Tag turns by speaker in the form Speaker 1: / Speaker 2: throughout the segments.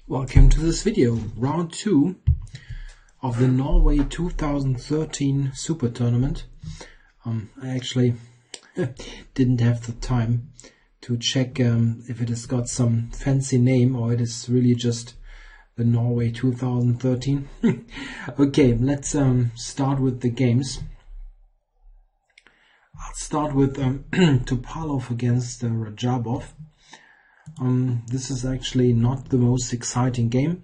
Speaker 1: Welcome to this video, round 2 of the Norway 2013 Super Tournament. I actually didn't have the time to check if it has got some fancy name or it is really just the Norway 2013. Okay, let's start with the games. I'll start with Topalov against Rajabov. This is actually not the most exciting game.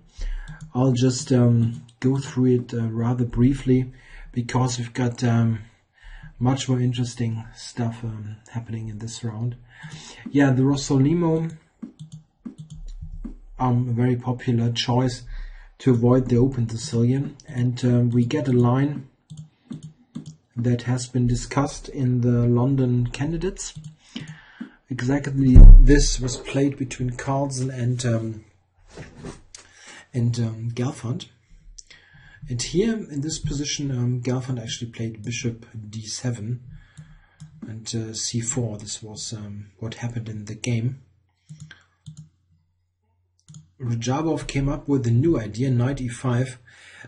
Speaker 1: I'll just go through it rather briefly because we've got much more interesting stuff happening in this round. Yeah, the Rossolimo, a very popular choice to avoid the open Sicilian, and we get a line that has been discussed in the London candidates. Exactly, this was played between Carlsen and Gelfand. And here in this position, Gelfand actually played Bishop d7 and c4. This was what happened in the game. Rajabov came up with a new idea, knight e5.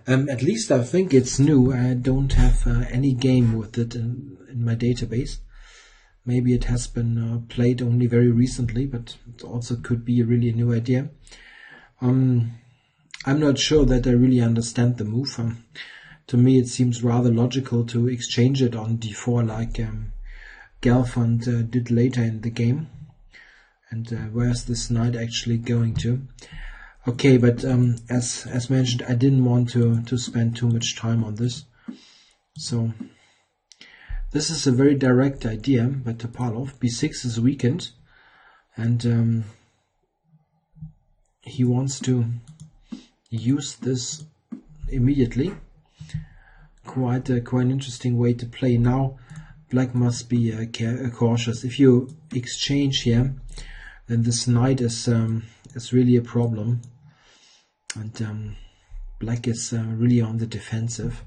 Speaker 1: At least I think it's new. I don't have any game with it in my database. Maybe it has been played only very recently, but it also could be really a new idea. I'm not sure that I really understand the move. To me, it seems rather logical to exchange it on d4 like Gelfand did later in the game. And where's this knight actually going to? Okay, but as mentioned, I didn't want to spend too much time on this. So this is a very direct idea by Topalov. b6 is weakened, and he wants to use this immediately. Quite an interesting way to play. Now black must be cautious. If you exchange here, then this knight is really a problem, and black is really on the defensive.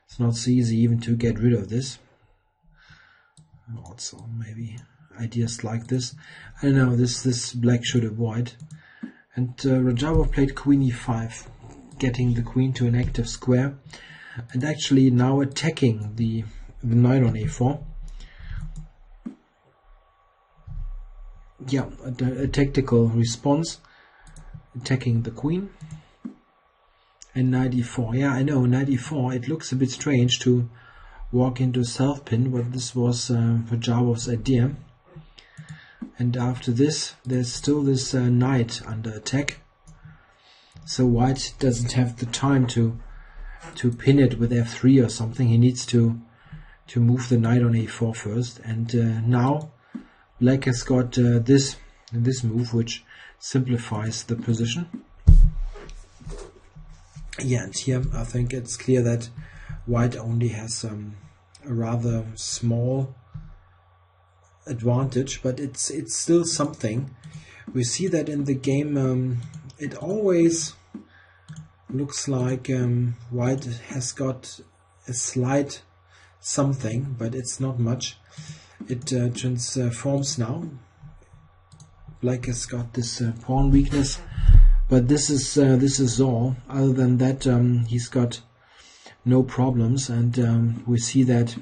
Speaker 1: It's not so easy even to get rid of this. Also maybe ideas like this. I don't know, this black should avoid. And Rajabov played queen e5, getting the queen to an active square, and actually now attacking the knight on a4. Yeah, a tactical response, attacking the queen. And knight e4. Yeah, I know, knight e4. It looks a bit strange to walk into self-pin, but this was Rajabov's idea. And after this, there's still this knight under attack. So white doesn't have the time to pin it with f3 or something. He needs to move the knight on a4 first. And now black has got this move, which simplifies the position. Yeah, and here I think it's clear that white only has a rather small advantage, but it's still something. We see that in the game it always looks like white has got a slight something, but it's not much. It transforms now. Black has got this pawn weakness, but this is all. Other than that, he's got no problems, and we see that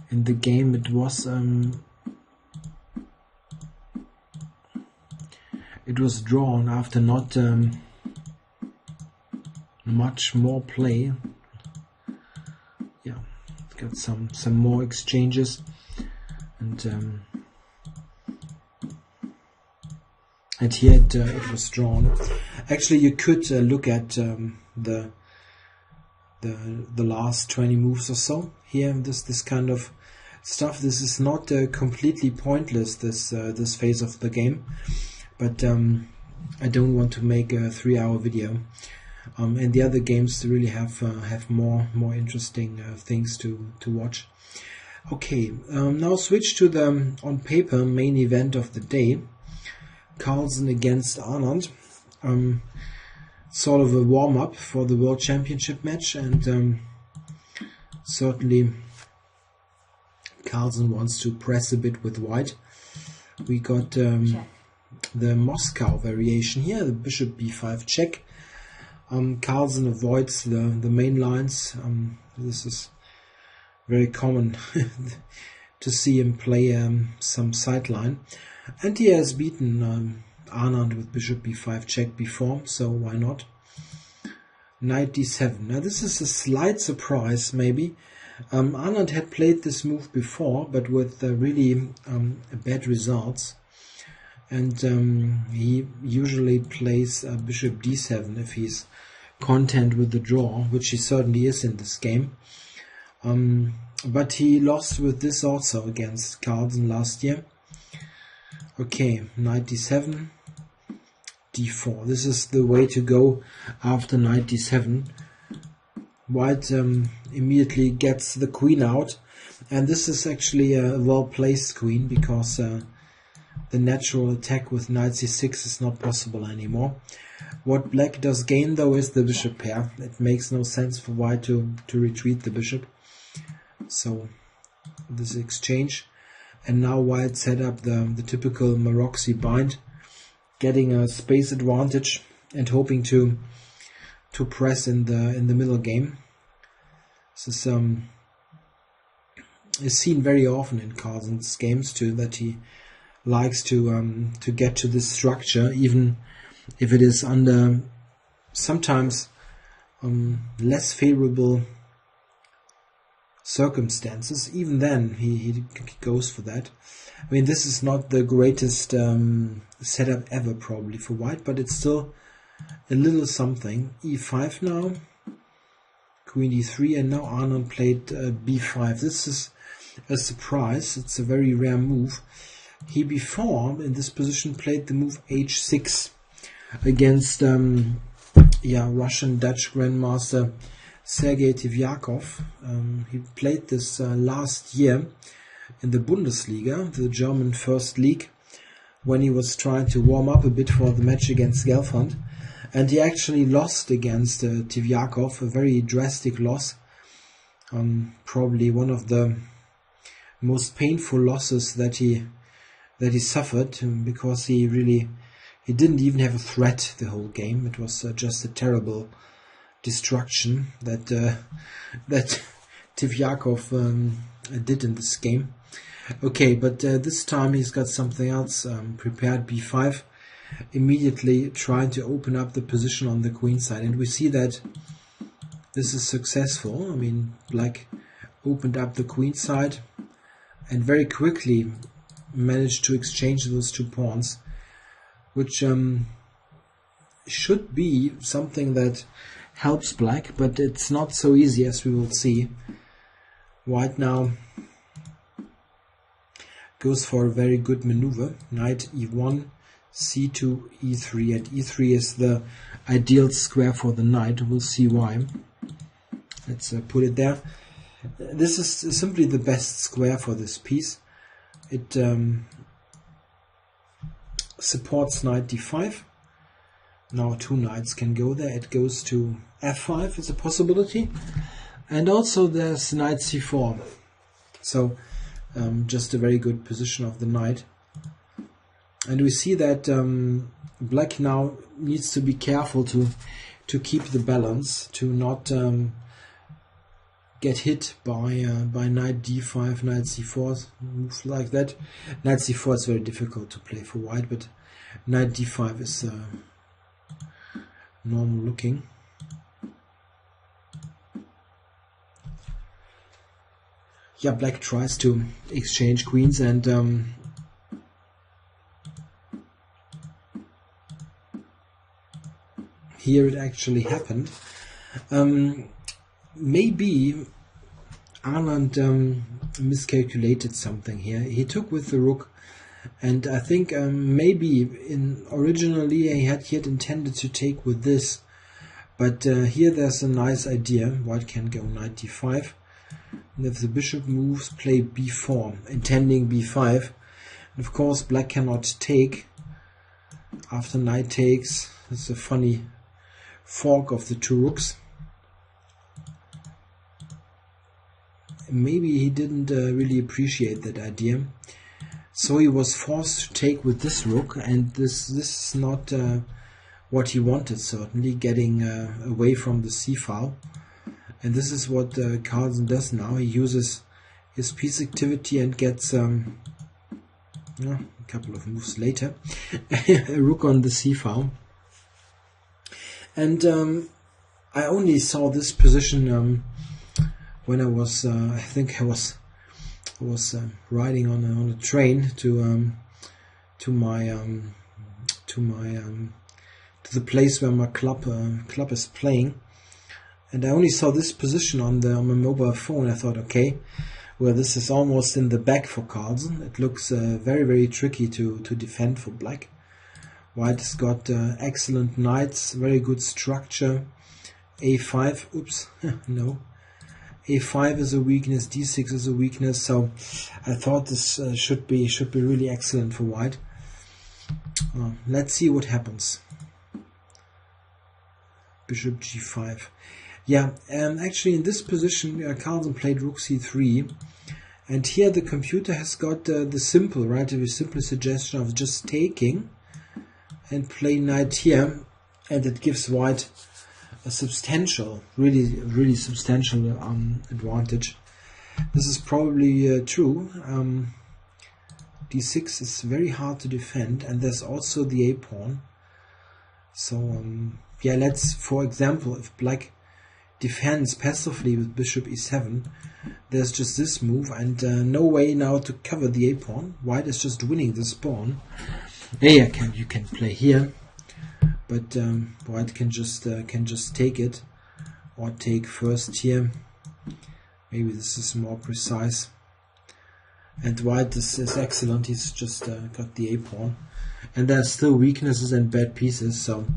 Speaker 1: in the game it was drawn after not much more play. Yeah, got some more exchanges, and here it was drawn. Actually, you could look at the last 20 moves or so. Here, this kind of stuff. This is not completely pointless, this phase of the game, but I don't want to make a 3-hour video. And the other games really have more interesting things to watch. Okay, now switch to the on paper main event of the day. Carlsen against Arnold. Sort of a warm-up for the World Championship match, and certainly Carlsen wants to press a bit with white. We got Moscow variation here, the bishop b5 check. Carlsen avoids the main lines. This is very common to see him play some sideline. And he has beaten Anand with bishop b5 check before, so why not? Knight d7. Now this is a slight surprise maybe. Anand had played this move before, but with really bad results. And he usually plays bishop d7 if he's content with the draw, which he certainly is in this game. But he lost with this also against Carlsen last year. Okay, knight d7, d4. This is the way to go after knight d7. White immediately gets the queen out, and this is actually a well-placed queen because the natural attack with knight c6 is not possible anymore. What black does gain though is the bishop pair. It makes no sense for white to retreat the bishop. So this exchange, and now white set up the typical Maroczy bind, getting a space advantage and hoping to press in the middle game. This is seen very often in Carlsen's games too, that he likes to get to this structure, even if it is under sometimes less favorable circumstances. Even then he goes for that. I mean, this is not the greatest setup ever probably for white, but it's still a little something. e5 now, queen d3, and now Anand played b5. This is a surprise. It's a very rare move. He before in this position played the move h6 against Russian Dutch grandmaster Sergei Tivyakov. He played this last year in the Bundesliga, the German first league, when he was trying to warm up a bit for the match against Gelfand, and he actually lost against Tivyakov, a very drastic loss, probably one of the most painful losses that he suffered, because he didn't even have a threat the whole game. It was just a terrible destruction that Tivyakov did in this game. Okay, but this time he's got something else prepared. b5, immediately trying to open up the position on the queen side, and we see that this is successful. I mean, black opened up the queen side and very quickly managed to exchange those two pawns, which should be something that helps black, but it's not so easy, as we will see. White now goes for a very good maneuver. Knight e1, c2, e3, and e3 is the ideal square for the knight. We'll see why. Let's put it there. This is simply the best square for this piece. It supports knight d5. Now two knights can go there. It goes to f5 as a possibility, and also there's knight c4. So just a very good position of the knight. And we see that black now needs to be careful to keep the balance, to not get hit by knight d5, knight c4, moves like that. Knight c4 is very difficult to play for white, but knight d5 is normal looking. Yeah, black tries to exchange queens, and here it actually happened. Maybe Anand miscalculated something here. He took with the rook, and I think maybe originally he had intended to take with this, but here there's a nice idea. White can go knight d5, and if the bishop moves, play b4, intending b5. And of course black cannot take after knight takes. It's a funny fork of the two rooks. Maybe he didn't really appreciate that idea. So he was forced to take with this rook, and this is not what he wanted, certainly, getting away from the c-file. And this is what Carlsen does now. He uses his piece activity and gets a couple of moves later a rook on the c-file. And I only saw this position when I was I think I was riding on a train to the place where my club is playing, and I only saw this position on my mobile phone. I thought, okay, well, this is almost in the back for Carlsen. It looks very, very tricky to defend for black. White has got excellent knights, very good structure. A5, oops, no. A5 is a weakness, D6 is a weakness, so I thought this should be really excellent for white. Let's see what happens. Bishop G5. Yeah, actually in this position Carlsen played Rook C3, and here the computer has got the simple, relatively simple suggestion of just taking and play knight here, and it gives white a substantial, really substantial advantage. This is probably true. D6 is very hard to defend, and there's also the A-pawn. So yeah, let's, for example, if black defends passively with bishop E7, there's just this move, and no way now to cover the A-pawn. White is just winning this pawn. Yeah, you can play here, but white can just take it, or take first here. Maybe this is more precise. And white is excellent. He's just got the A-pawn, and there's still weaknesses and bad pieces, so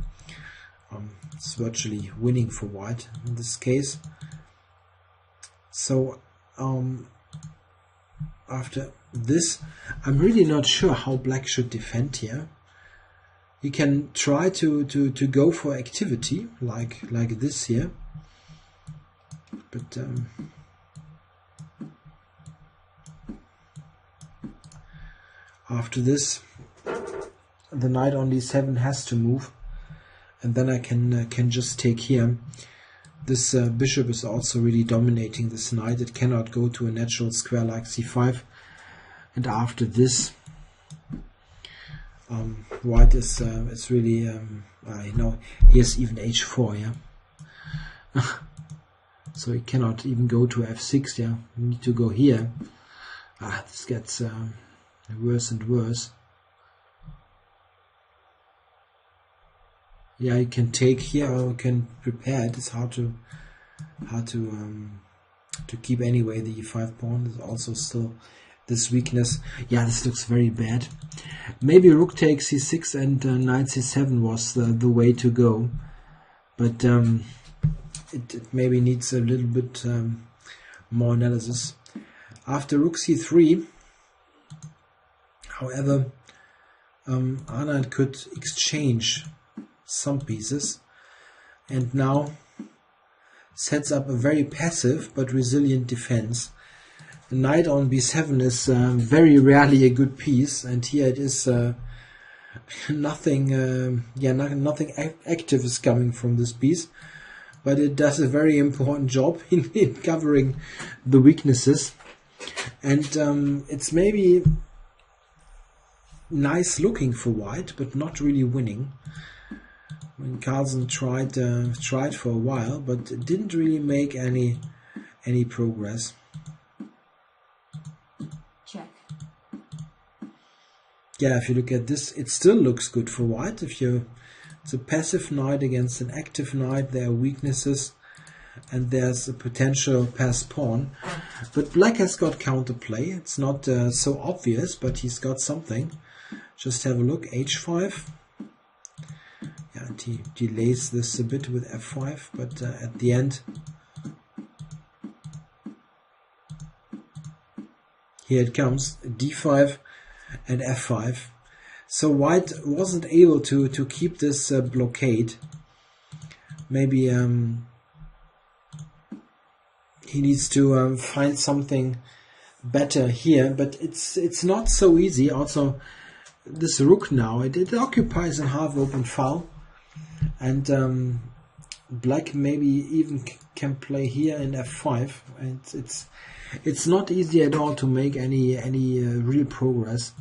Speaker 1: it's virtually winning for white in this case. So after this, I'm really not sure how black should defend here. You can try to go for activity like this here, but after this, the knight on d7 has to move, and then I can just take here. This bishop is also really dominating this knight. It cannot go to a natural square like c5. And after this, white is really you know, here's even h4, yeah. So he cannot even go to f6. Yeah, we need to go here. This gets worse and worse. Yeah, you can take here, or you can prepare it. It's hard to keep anyway. The e5 pawn is also still this weakness. Yeah, this looks very bad. Maybe rook takes c6 and knight c7 was the way to go, but it maybe needs a little bit more analysis. After rook c3, however, Arnold could exchange some pieces, and now sets up a very passive but resilient defense. The knight on b7 is very rarely a good piece, and here it is nothing active is coming from this piece, but it does a very important job in covering the weaknesses, and it's maybe nice looking for white, but not really winning. When Carlsen tried for a while, but it didn't really make any progress.
Speaker 2: Check.
Speaker 1: Yeah, if you look at this, it still looks good for white. It's a passive knight against an active knight. There are weaknesses, and there's a potential pass pawn. But black has got counterplay. It's not so obvious, but he's got something. Just have a look. H5. Yeah, and he delays this a bit with f5, but at the end, here it comes, d5 and f5. So white wasn't able to keep this blockade. Maybe he needs to find something better here, but it's not so easy. Also, this rook now, it occupies a half open file, and black maybe even can play here in f5, and it's not easy at all to make any real progress.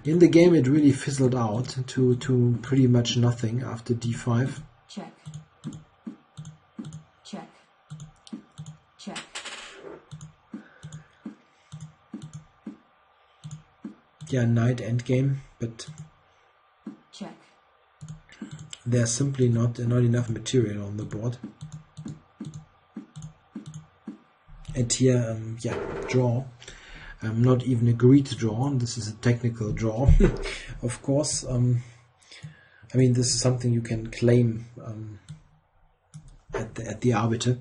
Speaker 1: In the game, it really fizzled out to pretty much nothing after d5.
Speaker 2: Check. Check. Check.
Speaker 1: Yeah, knight endgame, but
Speaker 2: check.
Speaker 1: There's simply not enough material on the board. And here, yeah, draw. Not even agreed to draw. This is a technical draw, of course. I mean, this is something you can claim at the arbiter.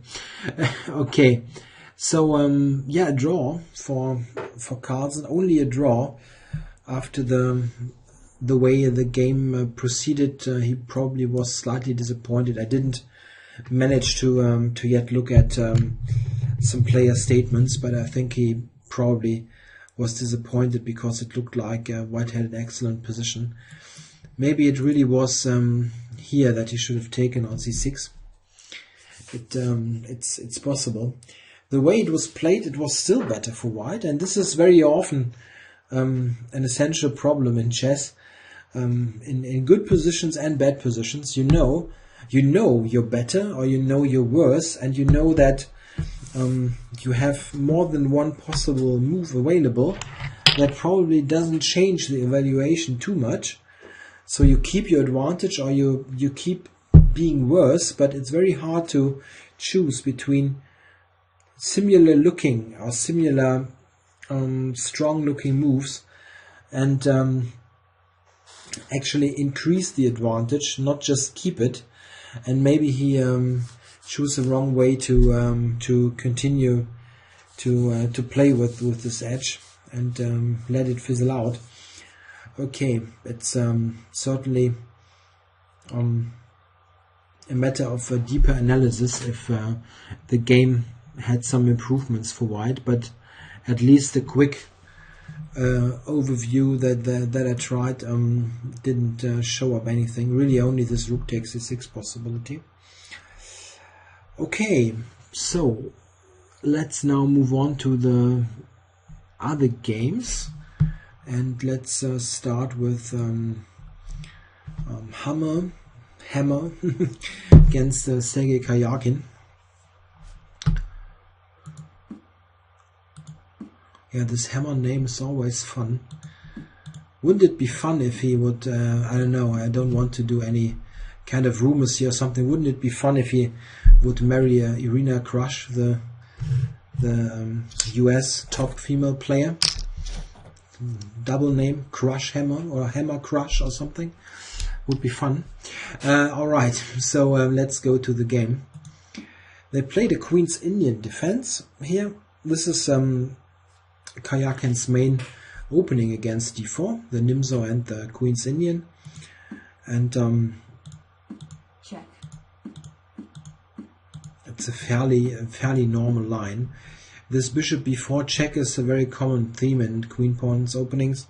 Speaker 1: Okay, so yeah, a draw for Carlsen. Only a draw. After the way the game proceeded, he probably was slightly disappointed. I didn't manage to yet look at some player statements, but I think he probably was disappointed because it looked like White had an excellent position. Maybe it really was here that he should have taken on c6. It's possible. The way it was played, it was still better for White, and this is very often an essential problem in chess. In good positions and bad positions, you know you're better or you know you're worse, and you know that you have more than one possible move available that probably doesn't change the evaluation too much. So you keep your advantage or you keep being worse, but it's very hard to choose between similar looking or similar strong looking moves and actually increase the advantage, not just keep it. And maybe he chose the wrong way to continue to play with this edge and let it fizzle out. Okay, it's certainly a matter of a deeper analysis if the game had some improvements for White, but at least the quick overview that I tried didn't show up anything. Really only this rook takes c6 possibility. Okay, so let's now move on to the other games, and let's start with Hammer against Sergei Karjakin. Yeah, this Hammer name is always fun. Wouldn't it be fun if he would, I don't know, I don't want to do any kind of rumors here or something. Wouldn't it be fun if he would marry Irina Krush, the US top female player? Double name, Crush Hammer or Hammer Crush or something. Would be fun. Alright, so let's go to the game. They played a Queen's Indian defense here. This is Karjakin's main opening against d4, the Nimzo and the Queen's Indian. And
Speaker 2: check.
Speaker 1: It's a fairly normal line. This bishop b4 check is a very common theme in queen pawns openings,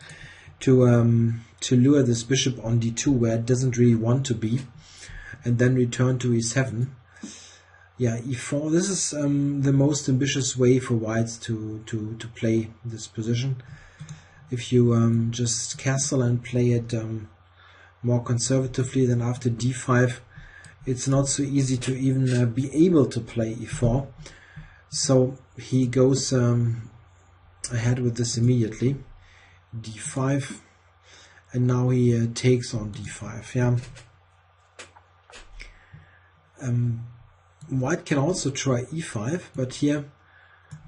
Speaker 1: to lure this bishop on d2 where it doesn't really want to be, and then return to e7. Yeah, e4. This is the most ambitious way for White to play this position. If you just castle and play it more conservatively, then after d5, it's not so easy to even be able to play e4. So he goes ahead with this immediately. d5, and now he takes on d5. Yeah. White can also try e5, but here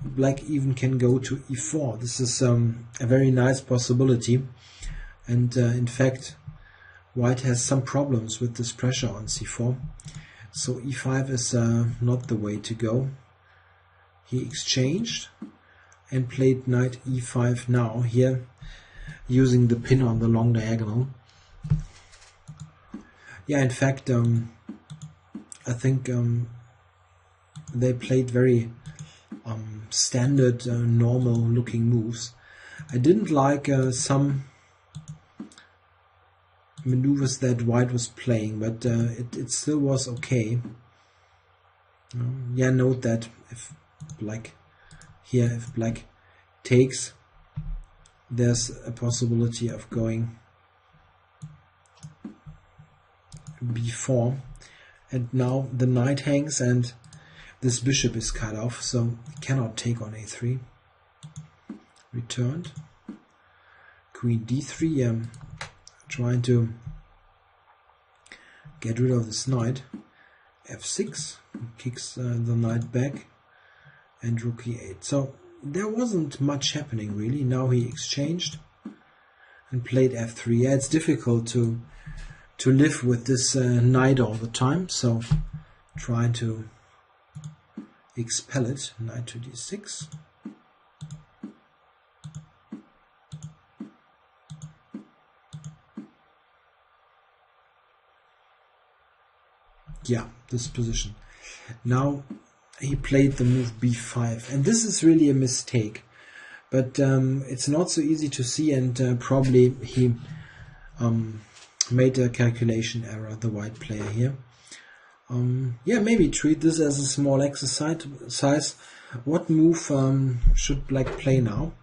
Speaker 1: Black even can go to e4. This is a very nice possibility, and in fact White has some problems with this pressure on c4. So e5 is not the way to go. He exchanged and played knight e5 now here, using the pin on the long diagonal. Yeah, in fact I think they played very standard normal looking moves. I didn't like some maneuvers that white was playing, but it still was okay. Yeah, note that if black takes, there's a possibility of going b4, and now the knight hangs and this bishop is cut off, so it cannot take on a3. Returned. Queen d3, trying to get rid of this knight. f6, kicks the knight back, and rook e8. So there wasn't much happening really. Now he exchanged and played f3. Yeah, it's difficult to live with this knight all the time, so trying to expel it. Knight to d6. Yeah, this position. Now he played the move b5, and this is really a mistake, but it's not so easy to see, and probably he made a calculation error, the white player here. Yeah, maybe treat this as a small exercise. What move should black play now?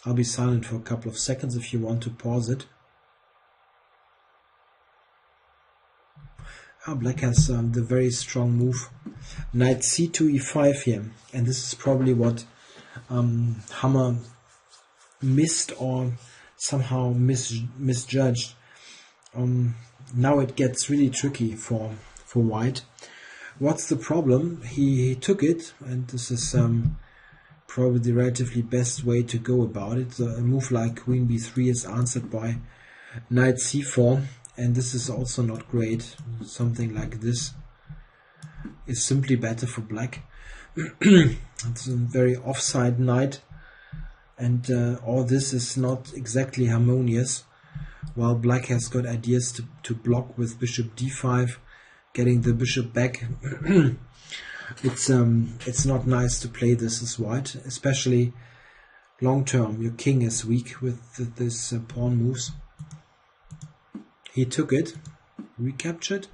Speaker 1: I'll be silent for a couple of seconds if you want to pause it. Black has the very strong move, knight c2 e5 here, and this is probably what Hammer missed or somehow misjudged. Now it gets really tricky for white. What's the problem? He took it, and this is probably the relatively best way to go about it. A move like queen b3 is answered by knight c4. And this is also not great. Something like this is simply better for black. It's a very offside knight, and all this is not exactly harmonious. While black has got ideas to block with bishop d5, getting the bishop back. It's not nice to play this as white, especially long term. Your king is weak with this pawn moves. He took it, recaptured,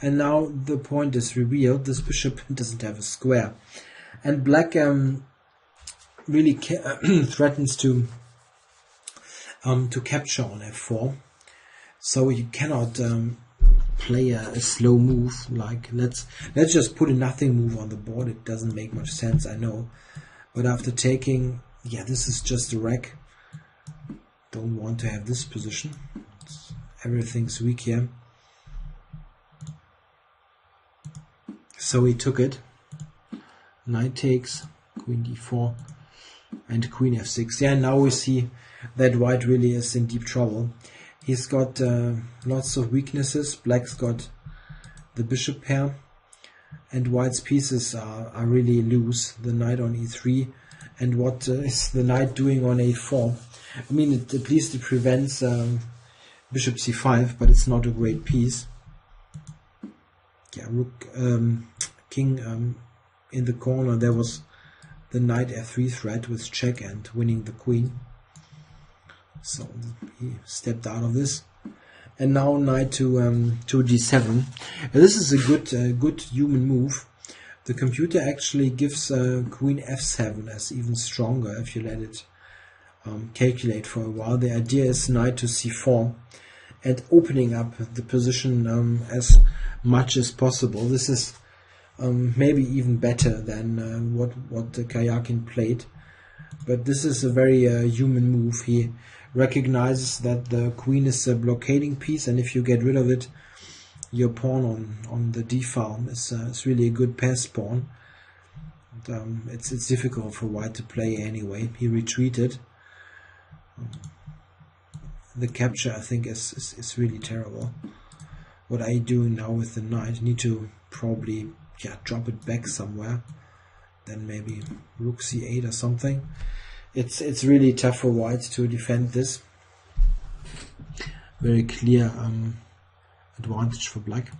Speaker 1: and now the point is revealed. This bishop doesn't have a square, and black really threatens to capture on f4. So you cannot play a slow move like let's just put a nothing move on the board. It doesn't make much sense, I know, but after taking, yeah, this is just a wreck. Don't want to have this position. Everything's weak here. So he took it. Knight takes, queen d4, and queen f6. Yeah, now we see that white really is in deep trouble. He's got lots of weaknesses. Black's got the bishop pair, and white's pieces are really loose. The knight on e3, and what is the knight doing on a4? I mean, at least it prevents bishop c5, but it's not a great piece. Yeah, rook, king in the corner. There was the knight f3 threat with check and winning the queen. So he stepped out of this, and now knight to g7. This is a good human move. The computer actually gives queen f7 as even stronger if you let it calculate for a while. The idea is knight to c4 and opening up the position as much as possible. This is maybe even better than what Kayakin played, but this is a very human move. He recognizes that the queen is a blockading piece, and if you get rid of it, your pawn on the d-file is really a good pass pawn. And, it's difficult for white to play anyway. He retreated. The capture, I think, is really terrible. What are you doing now with the knight? You need to probably drop it back somewhere. Then maybe rook c8 or something. It's really tough for white to defend this. Very clear advantage for black.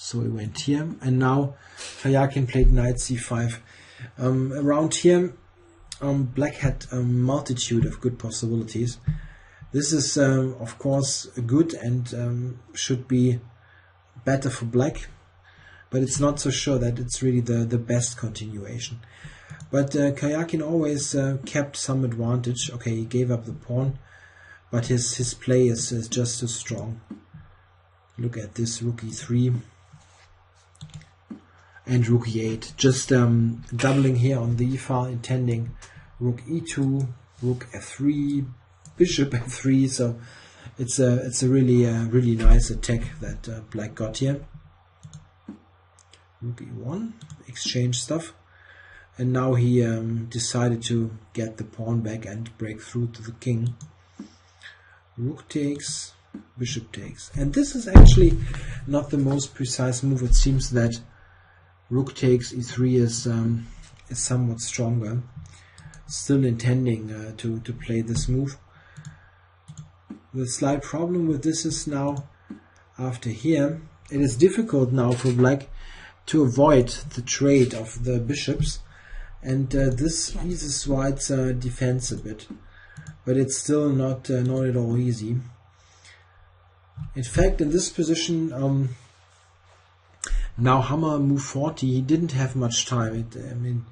Speaker 1: So he went here, and now Karjakin played knight c5. Around here, black had a multitude of good possibilities. This is, of course, good and should be better for black, but it's not so sure that it's really the best continuation. But Karjakin always kept some advantage. Okay, he gave up the pawn, but his play is just too strong. Look at this, rook e3 and rook e8. Just doubling here on the e-file, intending rook e2, rook f3, bishop f3. So it's a really nice attack that black got here. Rook e1, exchange stuff. And now he decided to get the pawn back and break through to the king. Rook takes, bishop takes. And this is actually not the most precise move. It seems that rook takes e3 is somewhat stronger. Still intending to play this move. The slight problem with this is now, after here, it is difficult now for black to avoid the trade of the bishops. And this eases white's defense a bit, but it's still not at all easy. In fact, in this position, now Hammer move 40, he didn't have much time. I mean,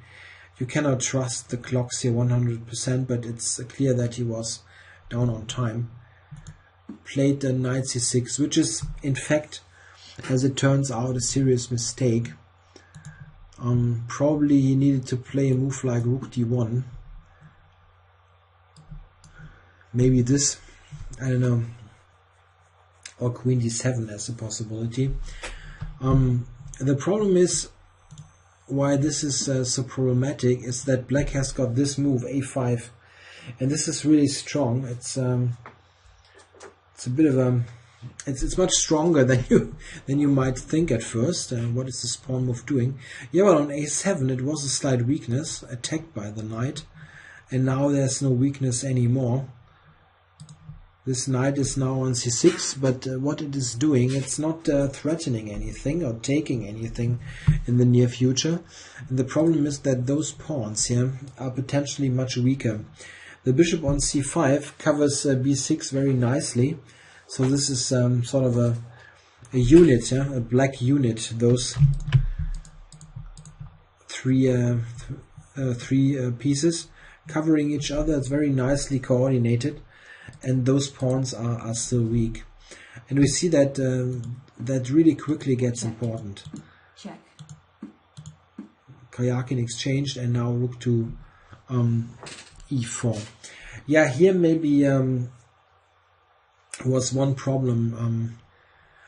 Speaker 1: you cannot trust the clocks here 100%, but it's clear that he was down on time. Played the knight c6, which is, in fact, as it turns out, a serious mistake. Probably he needed to play a move like rook d1. Maybe this, I don't know, or queen d7 as a possibility. The problem is, why this is so problematic, is that black has got this move a5, and this is really strong. It's a bit of a It's much stronger than you might think at first. What is this pawn move doing? Yeah, well, on a7 it was a slight weakness, attacked by the knight, and now there's no weakness anymore. This knight is now on c6, but what it is doing, it's not threatening anything or taking anything in the near future. And the problem is that those pawns here are potentially much weaker. The bishop on c5 covers b6 very nicely. So this is sort of a unit, yeah? A black unit. Those three pieces covering each other. It's very nicely coordinated, and those pawns are still weak. And we see that that really quickly gets important.
Speaker 2: Check.
Speaker 1: Karjakin exchanged, and now rook to e4. Yeah, here maybe was one problem.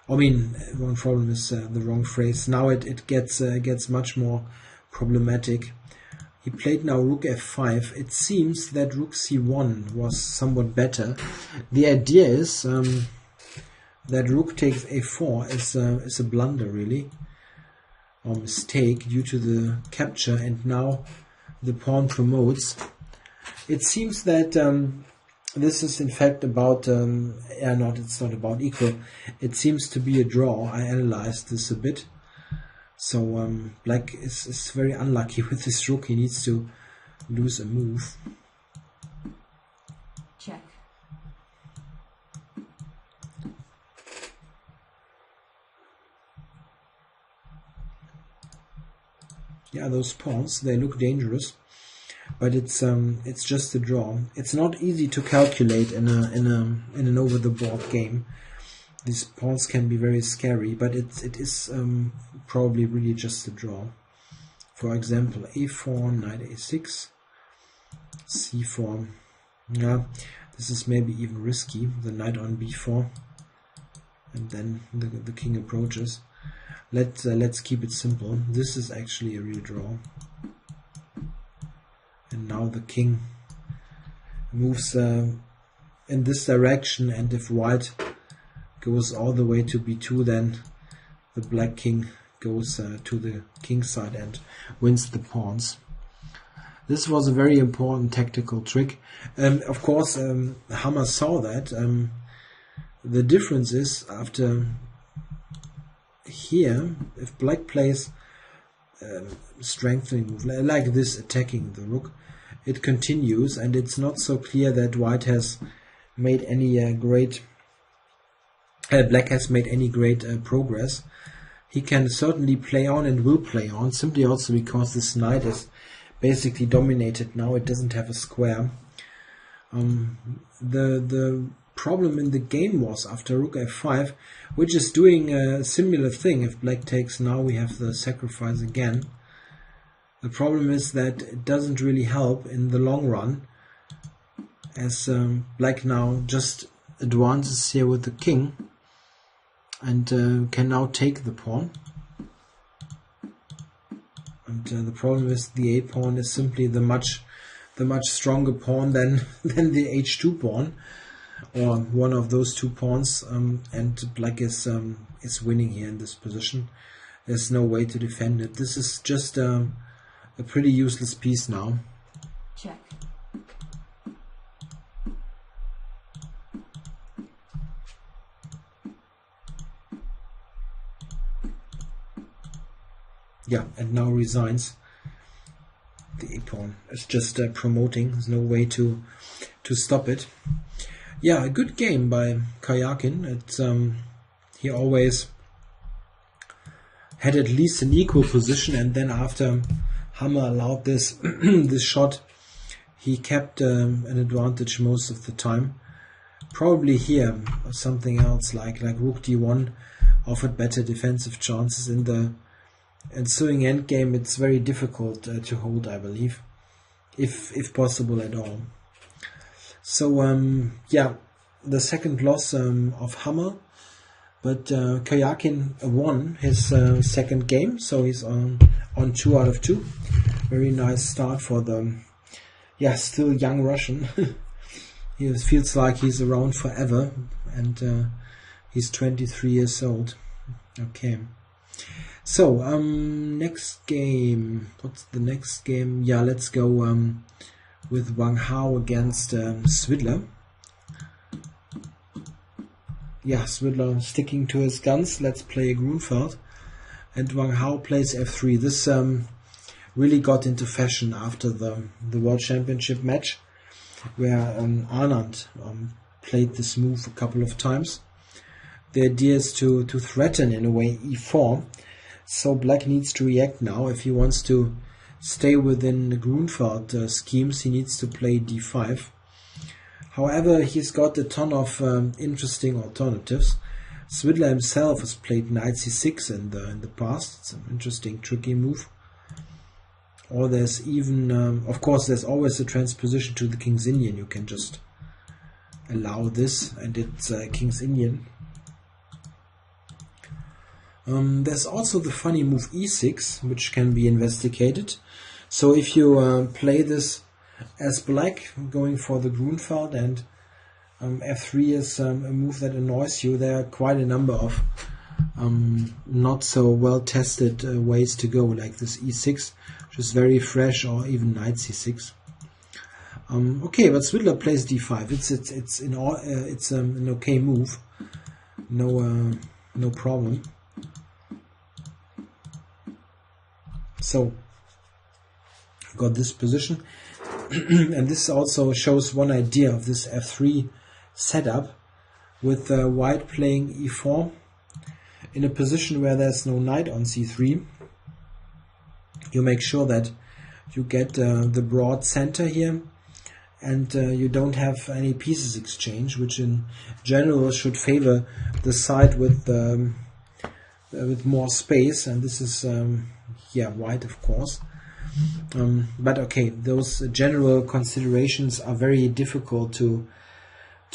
Speaker 1: I mean, one problem is the wrong phrase. Now it gets much more problematic. He played now rook f5. It seems that rook c1 was somewhat better. The idea is that rook takes a4 is a blunder, really, or mistake due to the capture, and now the pawn promotes. It seems that this is in fact about, it's not about equal. It seems to be a draw. I analyzed this a bit. So black is very unlucky with this rook. He needs to lose a move.
Speaker 2: Check.
Speaker 1: Yeah, those pawns, they look dangerous, but it's just a draw. It's not easy to calculate in an over the board game. These pawns can be very scary, but it is probably really just a draw. For example, a4, knight a6, c4. Yeah, this is maybe even risky. The knight on b4, and then the king approaches. Let's keep it simple. This is actually a real draw. And now the king moves in this direction, and if white goes all the way to b2, then the black king goes to the king side and wins the pawns. This was a very important tactical trick. Of course, Hammer saw that. The difference is, after here, if black plays strengthening move like this, attacking the rook, it continues, and it's not so clear that white has made any black has made any great progress. He can certainly play on and will play on, simply also because this knight is basically dominated now. It doesn't have a square. The problem in the game was after rook f5, which is doing a similar thing. If black takes now, we have the sacrifice again. The problem is that it doesn't really help in the long run, as black now just advances here with the king and can now take the pawn. And the problem is the a pawn is simply the much stronger pawn than the h2 pawn, or one of those two pawns, and black is winning here in this position. There's no way to defend it. This is just a pretty useless piece now.
Speaker 2: Check.
Speaker 1: Yeah, and now resigns. The a pawn is just promoting. There's no way to stop it. Yeah, a good game by Karjakin. It's he always had at least an equal position, and then after Hammer allowed this this shot, he kept an advantage most of the time. Probably here something else like rook d1 offered better defensive chances. In the ensuing endgame, it's very difficult to hold, I believe, if possible at all. So yeah, the second loss of Hammer, but Karjakin won his second game, so he's on 2 out of 2. Very nice start for the still young Russian. He feels like he's around forever, and he's 23 years old. Okay. So, next game. What's the next game? Yeah, let's go with Wang Hao against Svidler. Yeah, Svidler sticking to his guns. Let's play a Grunfeld. And Wang Hao plays f3. This really got into fashion after the World Championship match, where Anand played this move a couple of times. The idea is to threaten, in a way, e4. So black needs to react now. If he wants to stay within the Grunfeld schemes, he needs to play d5. However, he's got a ton of interesting alternatives. Svidler himself has played knight c6 in the past. It's an interesting, tricky move. Or there's even, of course, there's always a transposition to the King's Indian. You can just allow this, and it's King's Indian. There's also the funny move e6, which can be investigated. So if you play this as black, going for the Grunfeld, and f3 is a move that annoys you, there are quite a number of not so well tested ways to go, like this e6, which is very fresh, or even knight c6. Okay, but Svidler plays d5. It's an okay move. No problem. So I've got this position, and this also shows one idea of this f3 setup, with white playing e4 in a position where there's no knight on c3. You make sure that you get the broad center here, and you don't have any pieces exchange, which in general should favor the side with more space, and this is white, of course. But okay, those general considerations are very difficult to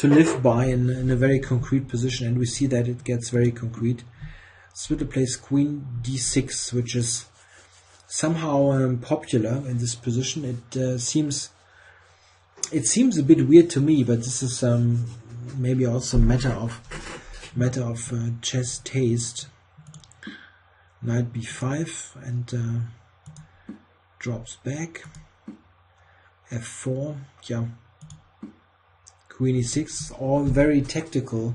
Speaker 1: live by in a very concrete position, and we see that it gets very concrete. Svidler plays queen d6, which is somehow popular in this position. It seems a bit weird to me, but this is maybe also a matter of chess taste. Knight b5 and drops back. f4, yeah. Queen e6, all very tactical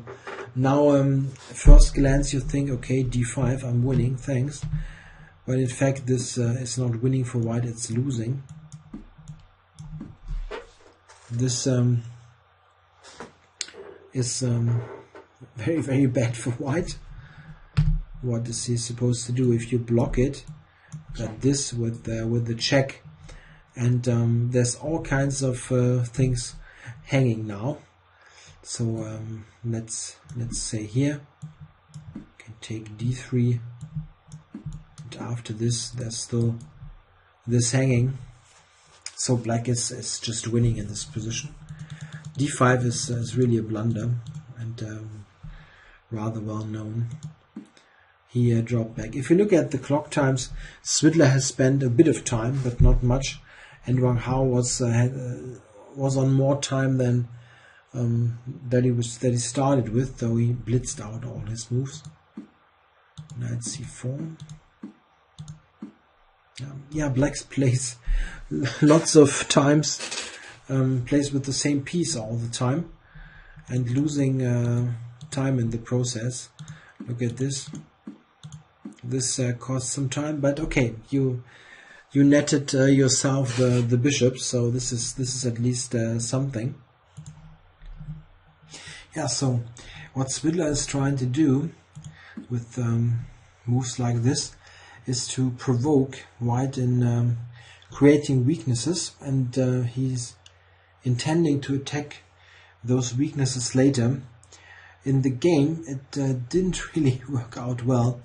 Speaker 1: Now, first glance you think, okay, d5, I'm winning, thanks. But in fact this is not winning for white, it's losing. This is very, very bad for white. What is he supposed to do if you block it? Like this with the check. And there's all kinds of things hanging now. So let's say here, you can take d3, and after this there's still this hanging. So black is just winning in this position. d5 is really a blunder, and rather well known. He dropped back. If you look at the clock times, Svidler has spent a bit of time, but not much, and Wang Hao was on more time than that he started with, though he blitzed out all his moves. Knight c4. Yeah, black's plays lots of times, plays with the same piece all the time, and losing time in the process. Look at this. This cost some time, but okay, you netted yourself the bishop, so this is at least something. Yeah, so what Svidler is trying to do with moves like this is to provoke white in creating weaknesses, and he's intending to attack those weaknesses later. In the game it didn't really work out well.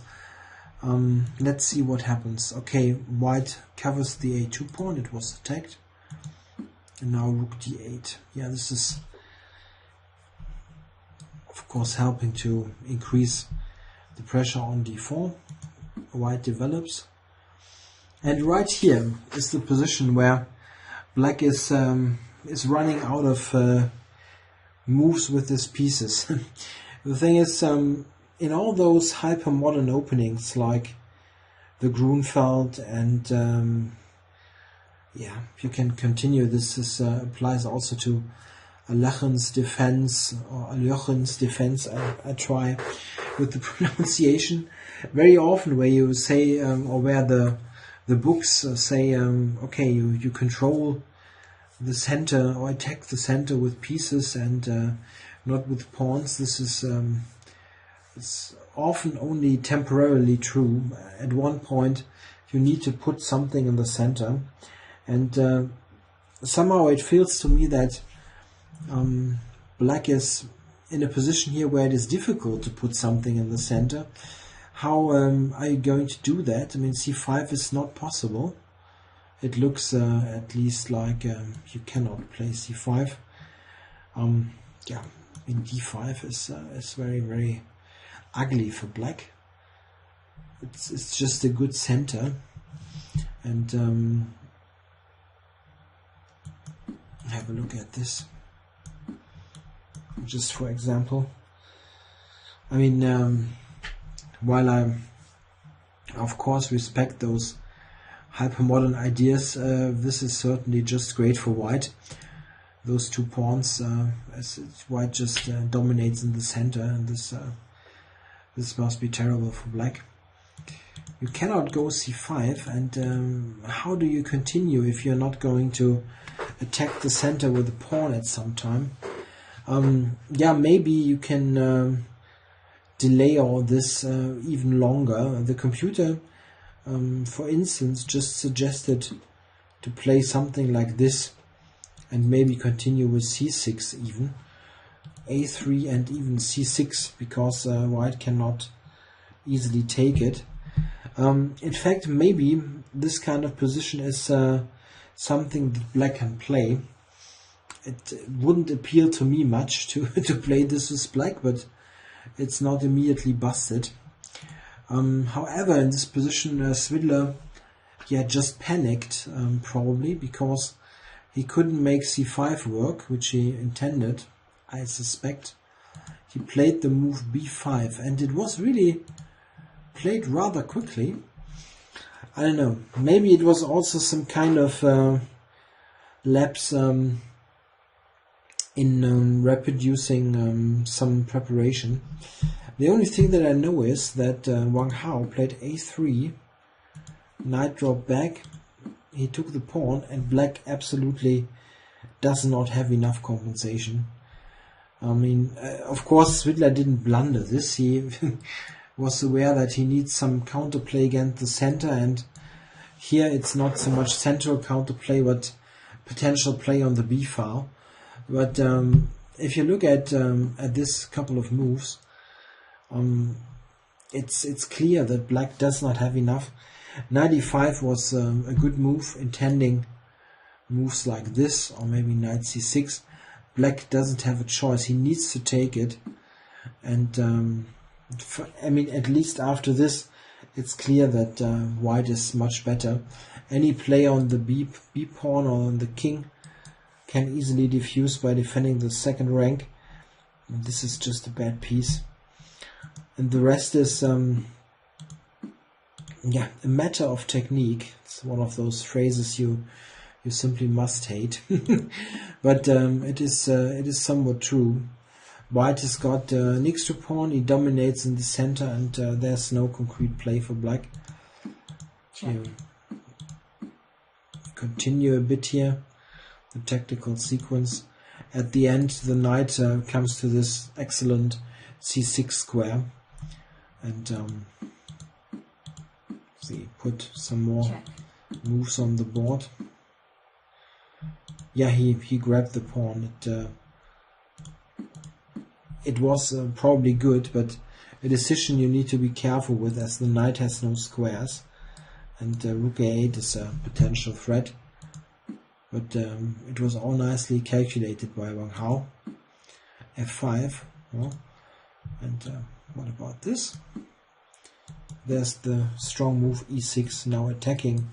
Speaker 1: Let's see what happens. Okay, white covers the a2 pawn, it was attacked, and now rook d8. Yeah, this is of course helping to increase the pressure on d4. White develops, and right here is the position where black is running out of moves with his pieces. The thing is, in all those hyper-modern openings like the Grunfeld and yeah, you can continue. This applies also to Alechen's defense or Aljochen's defense. I try with the pronunciation very often, where you say or where the books say okay, you control the center or attack the center with pieces and not with pawns. This is it's often only temporarily true. At one point you need to put something in the center, and somehow it feels to me that black is in a position here where it is difficult to put something in the center. How are you going to do that? I mean, c5 is not possible. It looks at least like you cannot play c5. Yeah, I mean, d5 is very, very ugly for black. It's just a good center, and have a look at this. Just for example, I mean, while I of course respect those hypermodern ideas, this is certainly just great for white. Those two pawns, as white just dominates in the center, and this must be terrible for black. You cannot go c5, and how do you continue if you're not going to attack the center with a pawn at some time? Yeah, maybe you can delay all this even longer. The computer, for instance, just suggested to play something like this and maybe continue with c6 even, a3 and even c6, because white cannot easily take it. In fact, maybe this kind of position is something that black can play. It wouldn't appeal to me much to play this with black, but it's not immediately busted. However, in this position, Svidler just panicked, probably because he couldn't make c5 work, which he intended, I suspect. He played the move b5, and it was really played rather quickly. I don't know, maybe it was also some kind of lapse in reproducing some preparation. The only thing that I know is that Wang Hao played a3, knight dropped back, he took the pawn, and black absolutely does not have enough compensation. I mean, of course, Svidler didn't blunder this. He was aware that he needs some counterplay against the center, and here it's not so much central counterplay, but potential play on the b file. But if you look at this couple of moves, it's clear that black does not have enough. Knight e5 was a good move, intending moves like this, or maybe knight c6. Black doesn't have a choice, he needs to take it. And I mean, at least after this, it's clear that white is much better. Any play on the b pawn or on the king can easily diffuse by defending the second rank. And this is just a bad piece. And the rest is yeah, a matter of technique. It's one of those phrases you simply must hate. But it is somewhat true. White has got an extra pawn, he dominates in the center, and there's no concrete play for black. Continue a bit here, the tactical sequence. At the end, the knight comes to this excellent c6 square, and see, put some more moves on the board. Yeah, he grabbed the pawn. It was probably good, but a decision you need to be careful with, as the knight has no squares, and rook a8 is a potential threat. But it was all nicely calculated by Wang Hao. f5, well, and what about this? There's the strong move e6, now attacking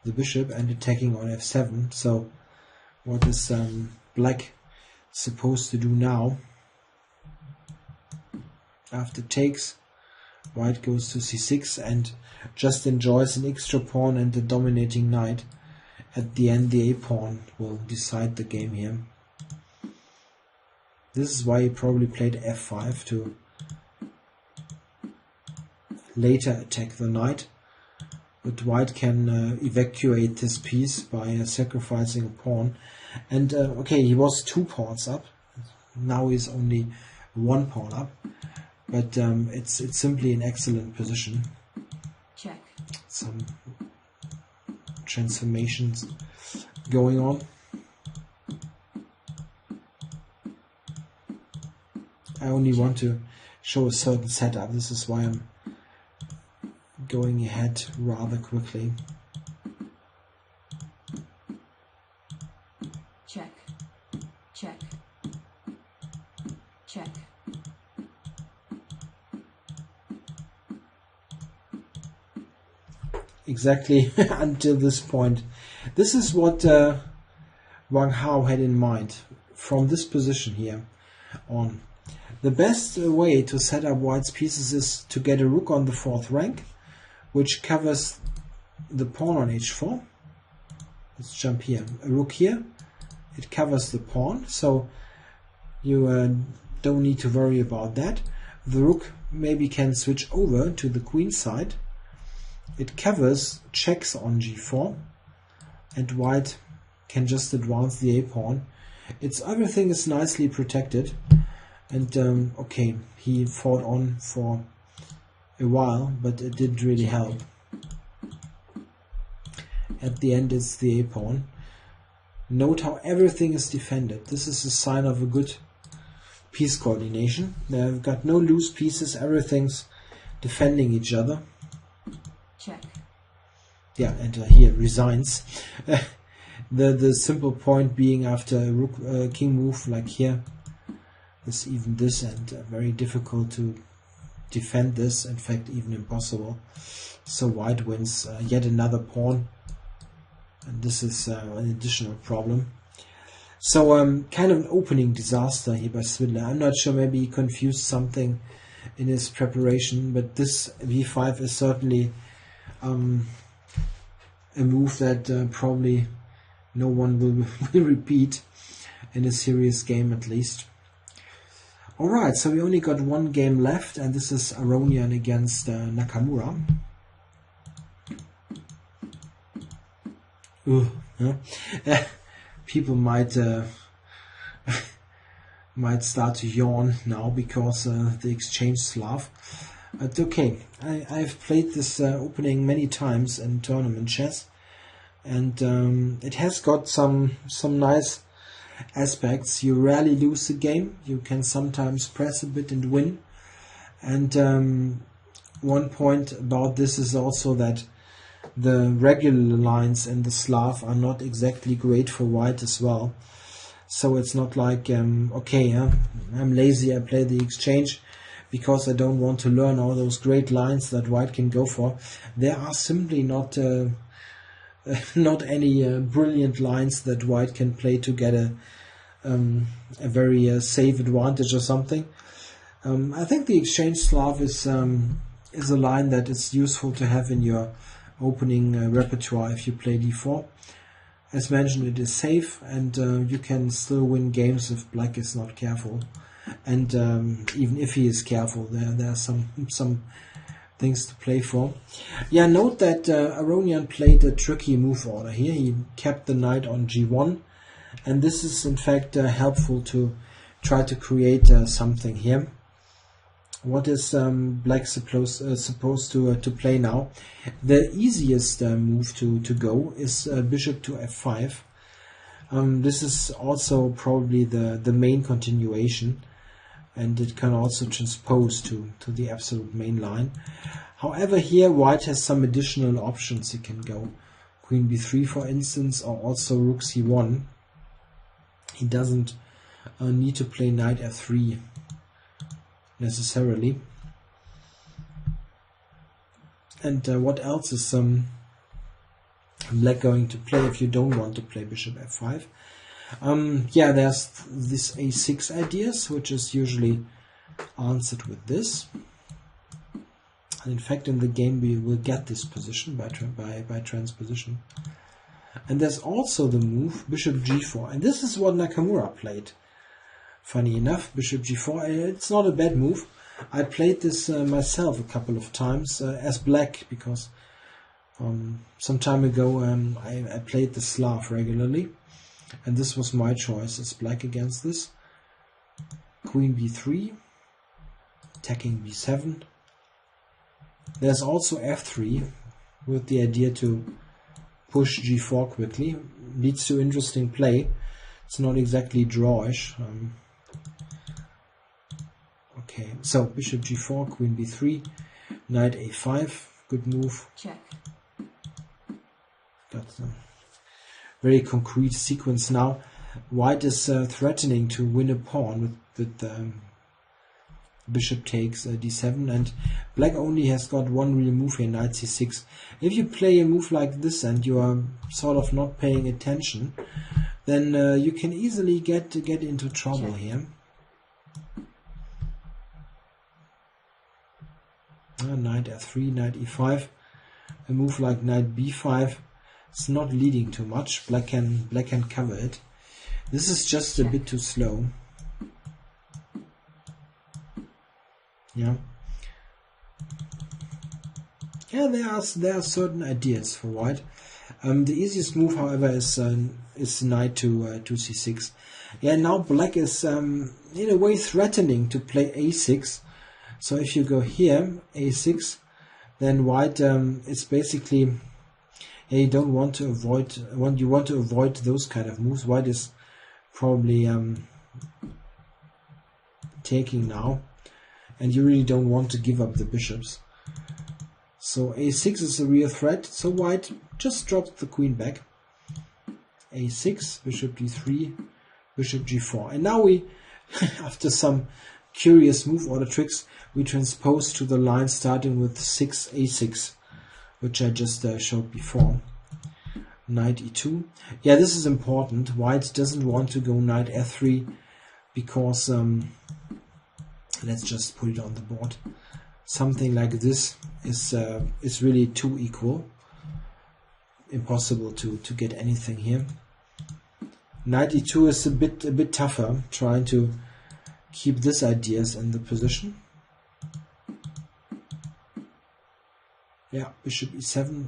Speaker 1: the bishop and attacking on f7. So what is black supposed to do now? After takes, white goes to c6 and just enjoys an extra pawn and the dominating knight. At the end, the a-pawn will decide the game here. This is why he probably played f5 to later attack the knight. But white can evacuate this piece by sacrificing a pawn. And okay, he was 2 pawns up. Now he's only 1 pawn up. But it's simply an excellent position.
Speaker 2: Check.
Speaker 1: Some transformations going on. I only want to show a certain setup. This is why I'm going ahead rather quickly.
Speaker 2: Check. Check. Check.
Speaker 1: Exactly until this point. This is what Wang Hao had in mind from this position here on. The best way to set up white's pieces is to get a rook on the 4th rank, which covers the pawn on h4. Let's jump here. A rook here. It covers the pawn, so you don't need to worry about that. The rook maybe can switch over to the queen side. It covers checks on g4, and white can just advance the a-pawn. Everything is nicely protected, and okay, he fought on for a while, but it didn't really help. At the end, it's the a-pawn. Note how everything is defended. This is a sign of a good piece coordination. They've got no loose pieces, everything's defending each other.
Speaker 2: Check.
Speaker 1: Yeah, and here resigns. The simple point being, after a rook king move like here, is even this, and very difficult to defend this, in fact even impossible. So white wins yet another pawn, and this is an additional problem. So kind of an opening disaster here by Svidler. I'm not sure, maybe he confused something in his preparation, but this v5 is certainly a move that probably no one will repeat. in a serious game at least. Alright, so we only got one game left, and this is Aronian against Nakamura. Yeah. People might might start to yawn now because the exchange Slav. But okay, I've played this opening many times in tournament chess, and it has got some nice aspects. You rarely lose the game. You can sometimes press a bit and win. And one point about this is also that the regular lines in the Slav are not exactly great for white as well. So it's not like, okay, I'm lazy, I play the exchange because I don't want to learn all those great lines that white can go for. There are simply not not any brilliant lines that white can play to get a very safe advantage or something. I think the exchange Slav is a line that is useful to have in your opening repertoire if you play d4. As mentioned, it is safe, and you can still win games if black is not careful. And even if he is careful, there are some things to play for. Yeah, note that Aronian played a tricky move order here. He kept the knight on g1, and this is in fact helpful to try to create something here. What is black supposed to play now? The easiest move to go is bishop to f5. This is also probably the main continuation, and it can also transpose to the absolute main line. However, here white has some additional options. He can go queen b3, for instance, or also rook c1. He doesn't need to play knight f3 necessarily. And what else is black going to play if you don't want to play bishop f5? Yeah, there's this a6 ideas, which is usually answered with this. And in fact, in the game we will get this position by transposition. And there's also the move bishop g4, and this is what Nakamura played. Funny enough, bishop g4, it's not a bad move. I played this myself a couple of times as black, because some time ago I played the Slav regularly, and this was my choice as black against this. Queen b3, attacking b7. There's also f3 with the idea to push g4 quickly. Leads to interesting play. It's not exactly drawish. Okay, so bishop g4, queen b3, knight a5, good move.
Speaker 2: Check.
Speaker 1: Got a very concrete sequence now. White is threatening to win a pawn with bishop takes d7, and black only has got one real move here, knight c6. If you play a move like this and you are sort of not paying attention, then you can easily get into trouble here. Knight f3, knight e5. A move like knight b5, it's not leading too much. Black can cover it. This is just a bit too slow. Yeah, there are certain ideas for white. The easiest move, however, is knight to c6. Yeah, now black is in a way threatening to play a6. So if you go here, a6, then white is basically, you don't want to avoid. You want to avoid those kind of moves. White is probably taking now, and you really don't want to give up the bishops. So a6 is a real threat. So white just drops the queen back. a6, bishop d3, bishop g4, and now we, after some curious move order tricks, we transpose to the line starting with 6 a6, which I just showed before. Knight e2. Yeah, this is important. White doesn't want to go knight f3 because let's just put it on the board. Something like this is really too equal. Impossible to get anything here. Knight e2 is a bit tougher, trying to keep these ideas in the position. Yeah, bishop e7.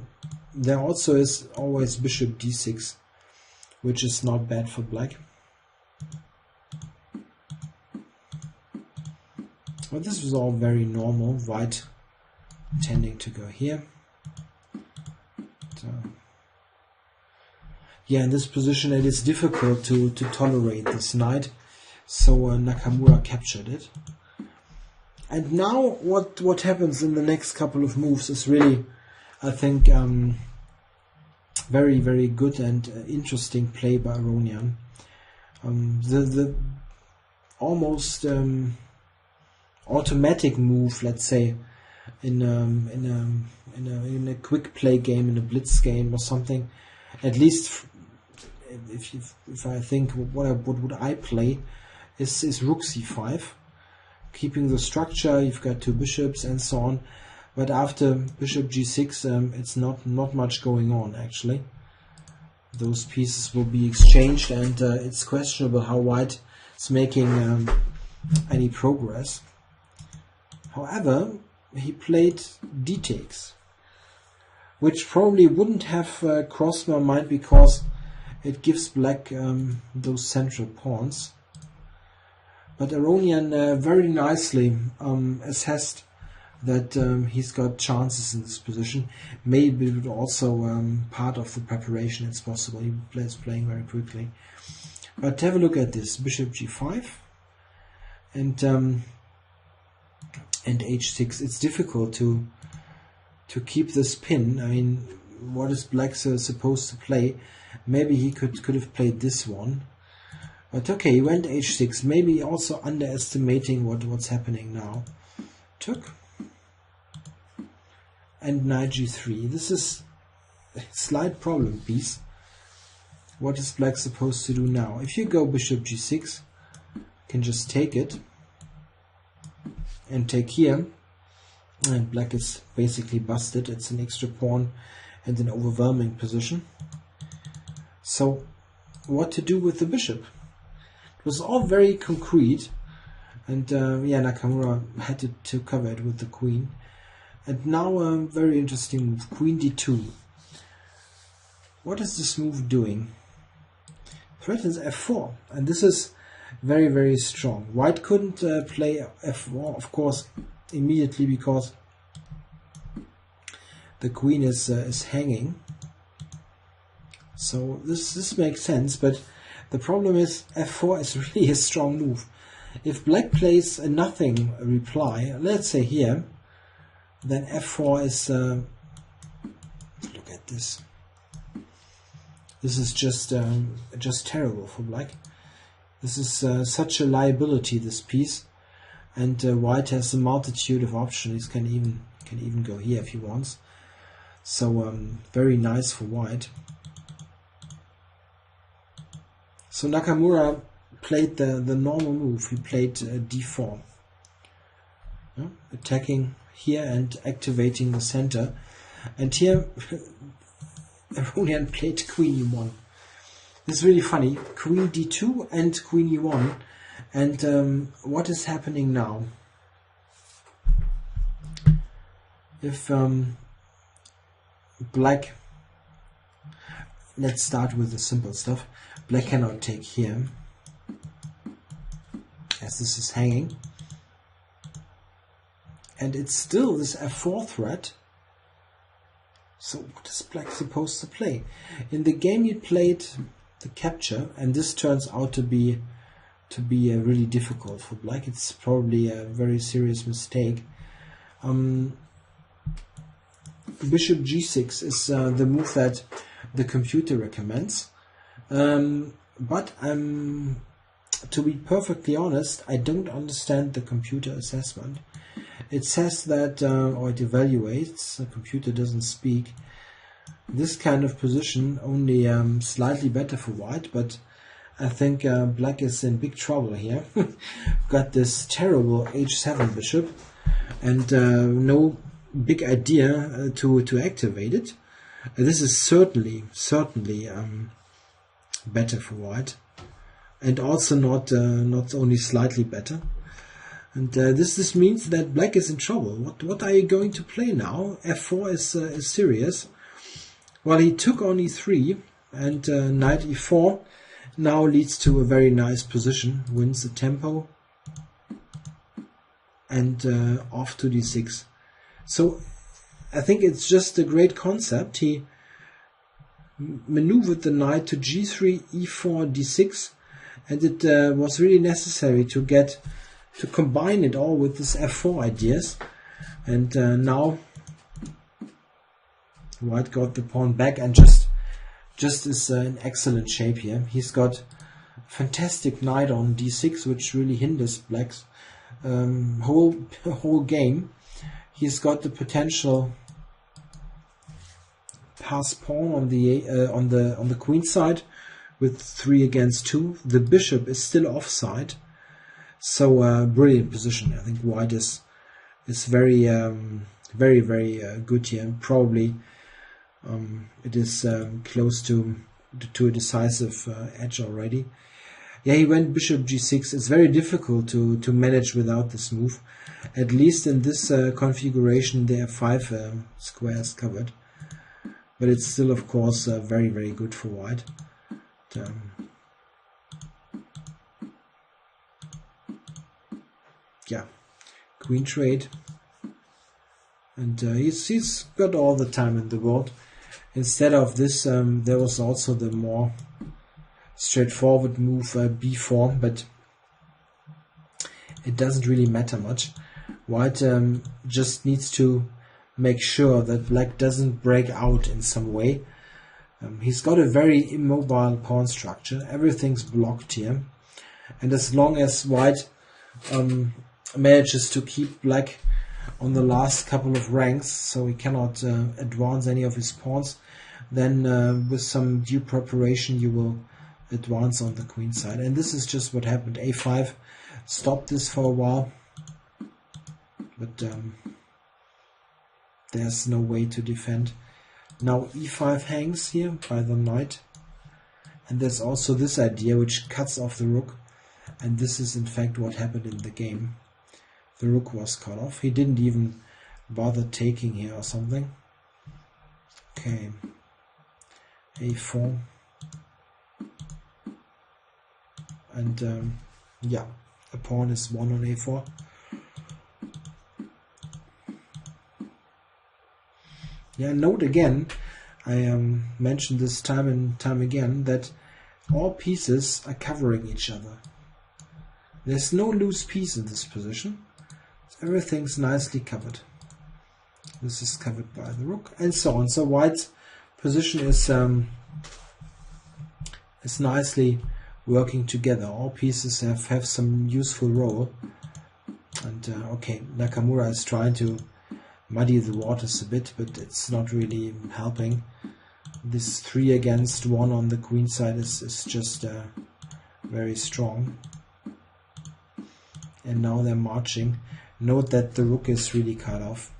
Speaker 1: There also is always bishop d6, which is not bad for black. But this was all very normal. White tending to go here. So, yeah, in this position it is difficult to tolerate this knight, so Nakamura captured it. And now what happens in the next couple of moves is really, I think, very, very good and interesting play by Aronian. The almost automatic move, let's say, in a quick play game, in a blitz game or something. At least, if I think what would I play, is rook c5, keeping the structure. You've got two bishops and so on. But after bishop g6, it's not much going on actually. Those pieces will be exchanged, and it's questionable how white is making any progress. However, he played d takes, which probably wouldn't have crossed my mind because it gives black those central pawns. But Aronian very nicely assessed that he's got chances in this position. Maybe it also part of the preparation, it's possible. He is playing very quickly. But have a look at this. Bishop g5 and h6. It's difficult to keep this pin. I mean, what is black supposed to play? Maybe he could have played this one. But okay, he went h6. Maybe also underestimating what's happening now. Took. And knight g3. This is a slight problem piece. What is black supposed to do now? If you go bishop g6, you can just take it and take here, and black is basically busted. It's an extra pawn and an overwhelming position. So what to do with the bishop? It was all very concrete, and yeah, Nakamura had to cover it with the queen. And now a very interesting move, queen d2. What is this move doing? Threatens f4, and this is very, very strong. White couldn't play f4, of course, immediately because the queen is hanging. So this makes sense, but the problem is f4 is really a strong move. If black plays a nothing reply, let's say here, then f4 is look at this. This is just terrible for black. This is such a liability, this piece, and white has a multitude of options. He can even go here if he wants. So very nice for white. So Nakamura played the normal move. He played d4, attacking here and activating the center. And here Aronian played queen e1. This is really funny. Queen d2 and queen e1. And what is happening now? If black, let's start with the simple stuff. Black cannot take here, as this is hanging. And it's still this f4 threat. So what is black supposed to play? In the game he played the capture, and this turns out to be really difficult for black. It's probably a very serious mistake. Bishop g6 is the move that the computer recommends. But to be perfectly honest, I don't understand the computer assessment. It says that, or it evaluates, the computer doesn't speak, this kind of position only slightly better for white, but I think black is in big trouble here. Got this terrible h7 bishop, and no big idea to activate it. This is certainly better for white. and also not only slightly better. And this means that black is in trouble. What are you going to play now? f4 is serious. Well, he took on e3, and knight e4 now leads to a very nice position, wins the tempo, and off to d6. So I think it's just a great concept. He maneuvered the knight to g3, e4, d6, and it was really necessary to combine it all with this f4 ideas. And now white got the pawn back and just is in excellent shape here. He's got fantastic knight on d6, which really hinders black's whole game. He's got the potential pass pawn on the queen side with 3 against 2. The bishop is still offside, so brilliant position. I think white is very good here. Probably it is close to a decisive edge already. Yeah, he went bishop g6. It's very difficult to manage without this move. At least in this configuration, there are 5 squares covered. But it's still, of course, very, very good for white. Yeah, queen trade. And he's got all the time in the world. Instead of this, there was also the more straightforward move b4, but it doesn't really matter much. White just needs to make sure that black doesn't break out in some way. He's got a very immobile pawn structure. Everything's blocked here, and as long as white manages to keep black on the last couple of ranks, so he cannot advance any of his pawns, then with some due preparation you will advance on the queen side. And this is just what happened. a5 stopped this for a while, but there's no way to defend. Now e5 hangs here by the knight, and there's also this idea which cuts off the rook, and this is in fact what happened in the game. The rook was cut off. He didn't even bother taking here or something. Okay, a4, and yeah, a pawn is won on a4. Yeah, note again, I mentioned this time and time again, that all pieces are covering each other. There's no loose piece in this position. So everything's nicely covered. This is covered by the rook, and so on. So white's position is nicely working together. All pieces have some useful role. And okay, Nakamura is trying to muddy the waters a bit, but it's not really helping. This 3 against 1 on the queen side is just very strong. And now they're marching. Note that the rook is really cut off.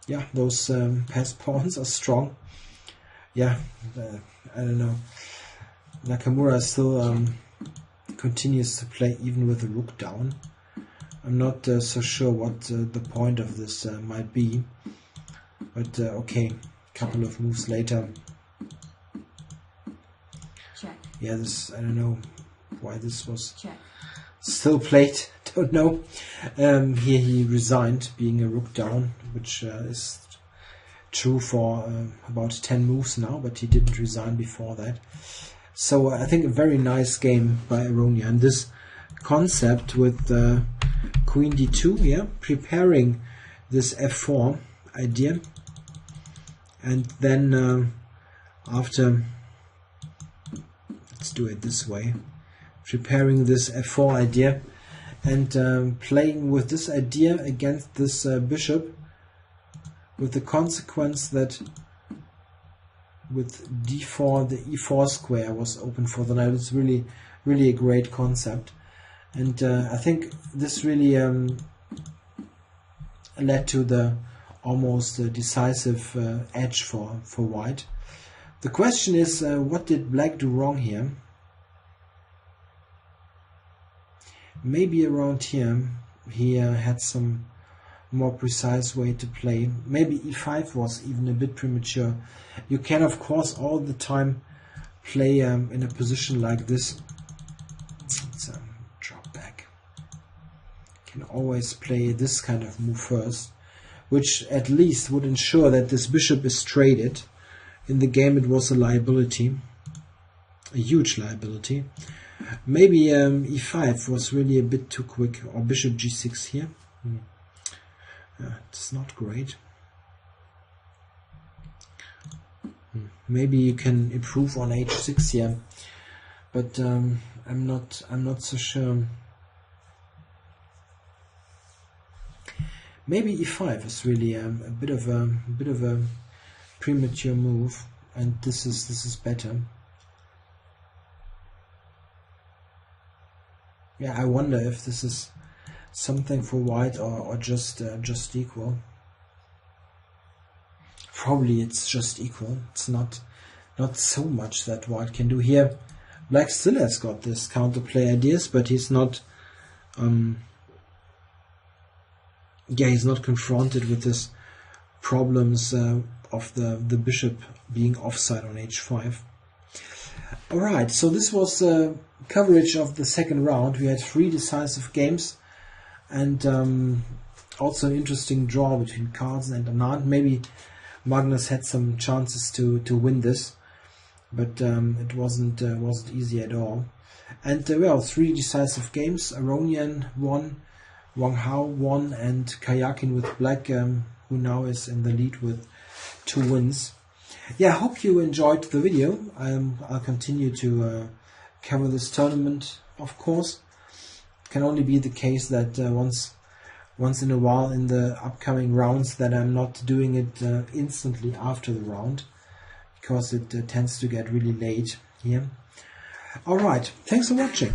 Speaker 1: Yeah, those passed pawns are strong. Yeah, I don't know. Nakamura still continues to play even with the rook down. I'm not so sure what the point of this might be. But okay, couple of moves later.
Speaker 2: Check.
Speaker 1: Yeah, this, I don't know why this was
Speaker 2: Check.
Speaker 1: still played. Don't know. Here he resigned, being a rook down, which is true for about 10 moves now, but he didn't resign before that. So I think a very nice game by Aronia. And this concept with queen d2, yeah, preparing this f4 idea, and then after, let's do it this way, preparing this f4 idea and playing with this idea against this bishop, with the consequence that with d4 the e4 square was open for the knight. It's really a great concept, And I think this really led to the almost decisive edge for white. The question is, what did black do wrong here? Maybe around here he had some more precise way to play. Maybe e5 was even a bit premature. You can of course all the time play in a position like this. Let's drop back. You can always play this kind of move first, which at least would ensure that this bishop is traded. In the game it was a liability, a huge liability. Maybe e5 was really a bit too quick, or bishop g6 here. It's not great. Maybe you can improve on h6 here, but I'm not so sure. Maybe e5 is really a bit of a premature move, and this is better. Yeah, I wonder if this is something for white or just equal. Probably it's just equal. It's not so much that white can do here. Black still has got this counterplay ideas, but he's not he's not confronted with this problems of the bishop being offside on h5. Alright, so this was coverage of the second round. We had 3 decisive games, and also an interesting draw between Carlsen and Anand. Maybe Magnus had some chances to win this, but it wasn't easy at all. And well, 3 decisive games. Aronian won, Wang Hao won, and Kayakin with black, who now is in the lead with 2 wins. Yeah, I hope you enjoyed the video. I'll continue to cover this tournament, of course. It can only be the case that once in a while in the upcoming rounds that I'm not doing it instantly after the round, because it tends to get really late here. Alright, thanks for watching.